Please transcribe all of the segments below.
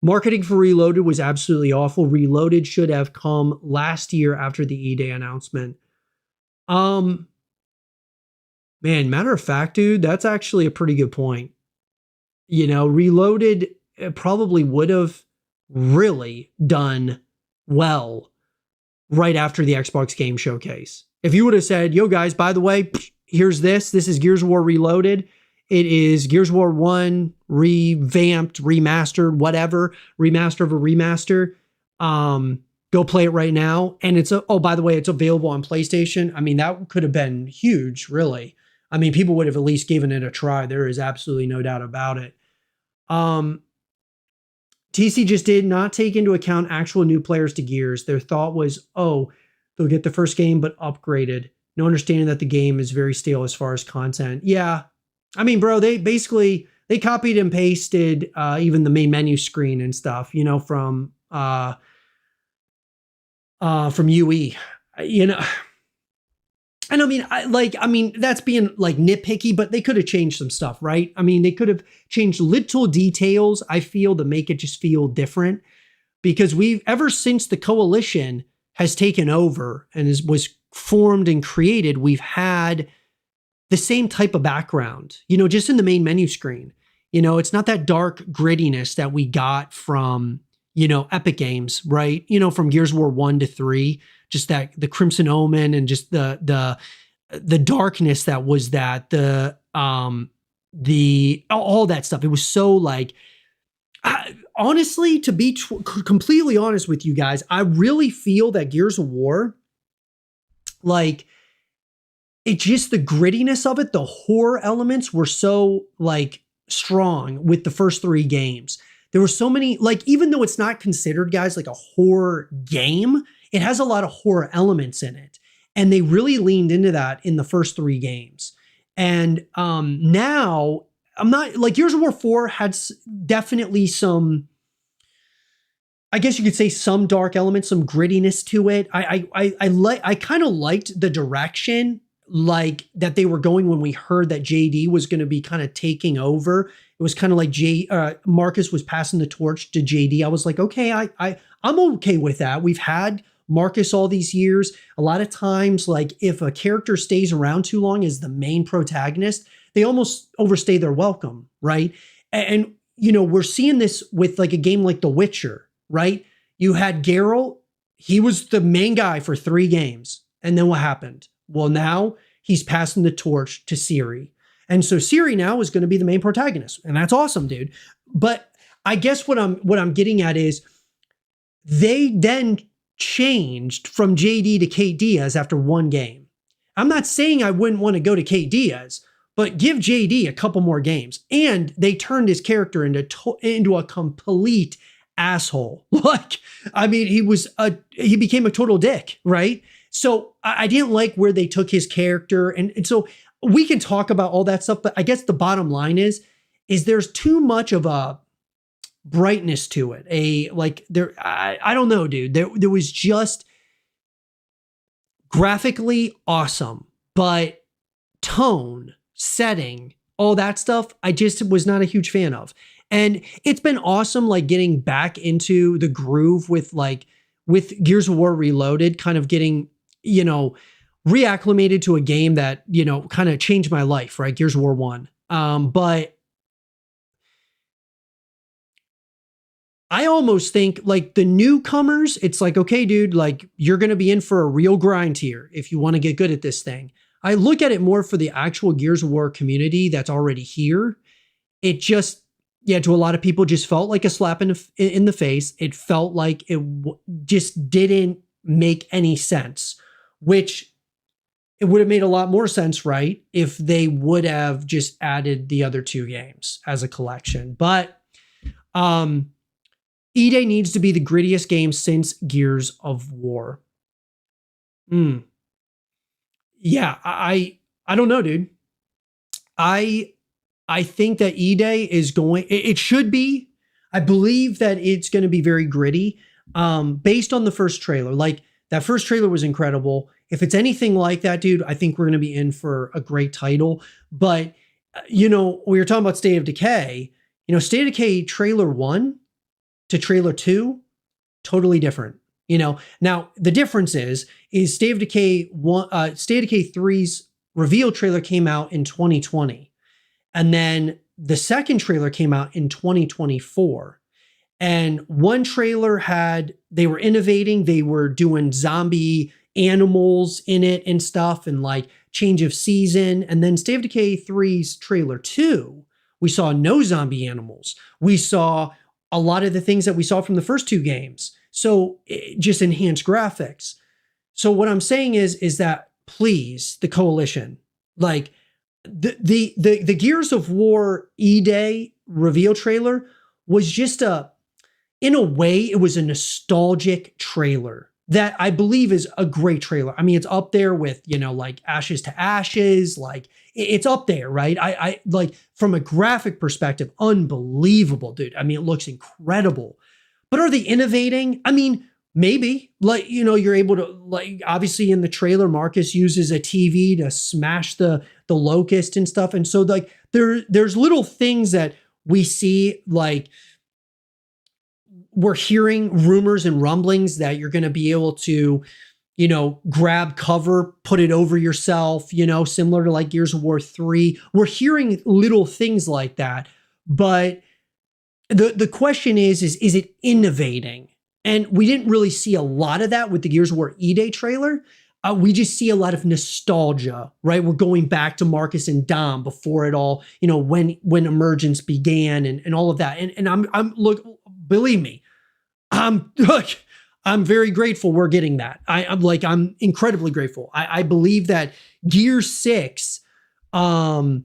Marketing for Reloaded was absolutely awful. Reloaded should have come last year after the E-Day announcement. Um, Man, matter of fact, dude, that's actually a pretty good point. Reloaded probably would have really done well right after the Xbox Game Showcase. If you would have said, yo, guys, by the way, here's this. This is Gears of War Reloaded. It is Gears of War 1 revamped, remastered, whatever, remaster of a remaster. Go play it right now. And oh, by the way, it's available on PlayStation. I mean, that could have been huge, really. I mean, people would have at least given it a try. There is absolutely no doubt about it. TC just did not take into account actual new players to Gears. Their thought was, oh, they'll get the first game, but upgraded. No understanding that the game is very stale as far as content. Yeah. I mean, bro, they copied and pasted even the main menu screen and stuff, from UE. And I mean, that's being like nitpicky, but they could have changed some stuff, right? I mean, they could have changed little details, I feel, to make it just feel different. Because ever since the coalition has taken over and was formed and created, we've had the same type of background, just in the main menu screen. It's not that dark grittiness that we got from, Epic Games, right? From Gears of War 1 to 3. Just that the Crimson Omen and just the darkness that was that all that stuff. It was so like, honestly, to be completely honest with you guys, I really feel that Gears of War, like, it's just the grittiness of it. The horror elements were so like strong with the first 3 games. There were so many, like, even though it's not considered, guys, like a horror game, it has a lot of horror elements in it. And they really leaned into that in the first 3 games. And now, I'm not, like, Gears of War 4 had definitely some, I guess you could say, some dark elements, some grittiness to it. I kind of liked the direction, like, that they were going when we heard that JD was going to be kind of taking over. It was kind of like Marcus was passing the torch to JD. I was like, okay, I'm okay with that. We've had Marcus all these years. A lot of times, like, if a character stays around too long as the main protagonist, they almost overstay their welcome, right? And we're seeing this with like a game like The Witcher, right? You had Geralt, he was the main guy for 3 games. And then what happened? Well, now he's passing the torch to Ciri. And so Ciri now is going to be the main protagonist. And that's awesome, dude. But I guess what I'm getting at is they then changed from JD to Kate Diaz after 1 game. I'm not saying I wouldn't want to go to Kate Diaz, but give JD a couple more games. And they turned his character into a complete asshole. Like, I mean, he became a total dick, right? So I didn't like where they took his character. And so we can talk about all that stuff, but I guess the bottom line is there's too much of a brightness to it. I don't know, dude. There was just graphically awesome, but tone, setting, all that stuff, I just was not a huge fan of. And it's been awesome, like, getting back into the groove with Gears of War Reloaded, kind of getting, reacclimated to a game that, kind of changed my life, right? Gears of War 1. But I almost think, like, the newcomers, it's like, okay, dude, like, you're going to be in for a real grind here if you want to get good at this thing. I look at it more for the actual Gears of War community that's already here. It just, to a lot of people, just felt like a slap in the face. It felt like it just didn't make any sense, which it would have made a lot more sense, right, if they would have just added the other 2 games as a collection. But E-Day needs to be the grittiest game since Gears of War. Yeah, I don't know, dude. I think that E-Day is it should be. I believe that it's going to be very gritty, based on the first trailer. Like, that first trailer was incredible. If it's anything like that, dude, I think we're going to be in for a great title. But, we were talking about State of Decay. State of Decay trailer 1, to trailer 2, totally different. Now the difference is State of Decay 1, State of Decay 3's reveal trailer came out in 2020. And then the second trailer came out in 2024. And one trailer they were innovating, they were doing zombie animals in it and stuff, and like change of season. And then State of Decay 3's trailer 2, we saw no zombie animals. We saw a lot of the things that we saw from the first 2 games. So just enhanced graphics. So what I'm saying is that please, the Coalition, like the Gears of War E-Day reveal trailer was just in a way, it was a nostalgic trailer that I believe is a great trailer. I mean, it's up there with, like Ashes to Ashes, like it's up there, right? I like from a graphic perspective, unbelievable, dude. I mean, it looks incredible. But are they innovating? I mean, maybe, like, you're able to, like, obviously in the trailer, Marcus uses a TV to smash the locust and stuff. And so like there's little things that we see, like we're hearing rumors and rumblings that you're going to be able to, grab cover, put it over yourself, similar to like Gears of War 3. We're hearing little things like that. But the question is it innovating? And we didn't really see a lot of that with the Gears of War E-Day trailer. We just see a lot of nostalgia, right? We're going back to Marcus and Dom before it all, when Emergence began and all of that. And I'm look, believe me, I'm very grateful we're getting that. I'm incredibly grateful. I believe that Gear 6, I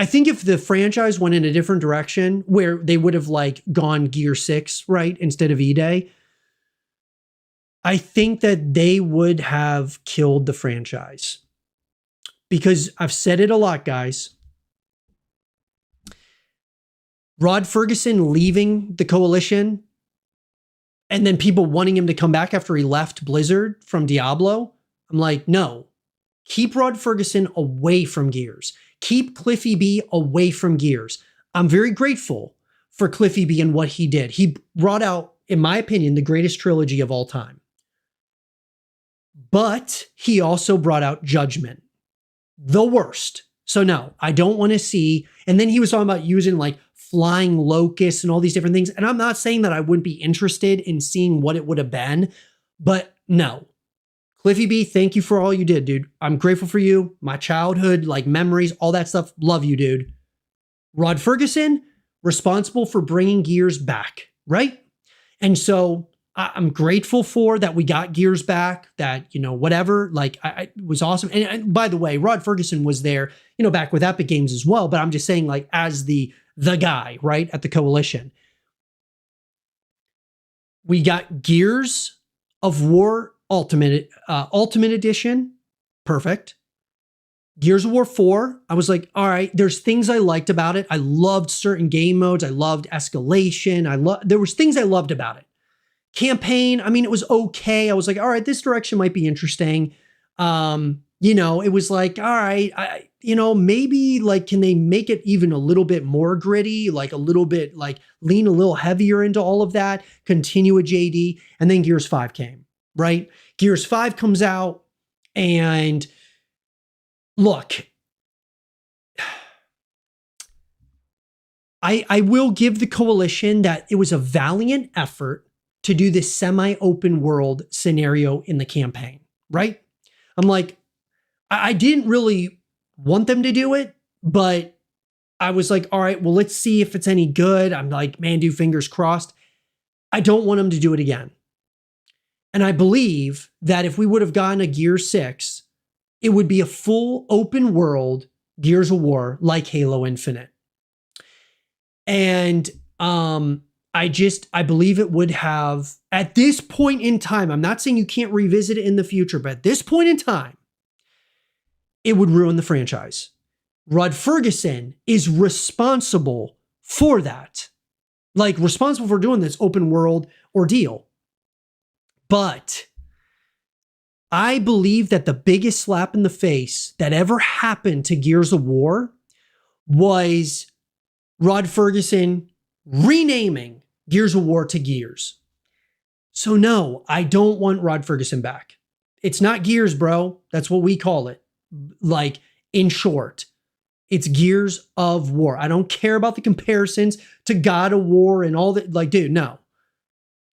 think if the franchise went in a different direction where they would have like gone Gear 6, right, instead of E-Day, I think that they would have killed the franchise. Because I've said it a lot, guys. Rod Ferguson leaving the Coalition and then people wanting him to come back after he left Blizzard from Diablo. I'm like, no, keep Rod Ferguson away from Gears. Keep Cliffy B away from Gears. I'm very grateful for Cliffy B and what he did. He brought out, in my opinion, the greatest trilogy of all time. But he also brought out Judgment, the worst. So no, I don't want to see. And then he was talking about using like flying locusts and all these different things. And I'm not saying that I wouldn't be interested in seeing what it would have been, but no. Cliffy B, thank you for all you did, dude. I'm grateful for you. My childhood, like memories, all that stuff. Love you, dude. Rod Ferguson, responsible for bringing Gears back, right? And so I'm grateful for that we got Gears back, that, whatever, like it was awesome. And by the way, Rod Ferguson was there, back with Epic Games as well. But I'm just saying, like, as the guy, right, at the Coalition. We got Gears of War Ultimate Edition. Perfect. Gears of War 4, I was like, all right, there's things I liked about it. I loved certain game modes. I loved escalation. There was things I loved about it. Campaign, I mean, it was okay. I was like, all right, this direction might be interesting. It was like, all right, maybe like, can they make it even a little bit more gritty, like a little bit, like lean a little heavier into all of that, continue a JD. And then Gears 5 came, right? Gears 5 comes out, and look, I will give the Coalition that it was a valiant effort to do this semi-open world scenario in the campaign, right? I'm like, I didn't really want them to do it, but I was like, all right, well, let's see if it's any good. I'm like, man, dude, fingers crossed. I don't want them to do it again. And I believe that if we would have gotten a Gear 6, it would be a full open world Gears of War like Halo Infinite. And I believe it would have, at this point in time, I'm not saying you can't revisit it in the future, but at this point in time, it would ruin the franchise. Rod Ferguson is responsible for that. Like, responsible for doing this open world ordeal. But I believe that the biggest slap in the face that ever happened to Gears of War was Rod Ferguson renaming Gears of War to Gears. So no, I don't want Rod Ferguson back. It's not Gears, bro. That's what we call it. Like, in short, it's Gears of War. I don't care about the comparisons to God of War and all that. Like, dude, no.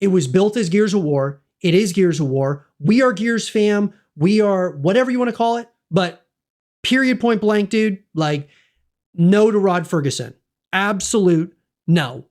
It was built as Gears of War. It is Gears of War. We are Gears fam. We are whatever you want to call it. But period, point blank, dude, like, no to Rod Ferguson. Absolute no.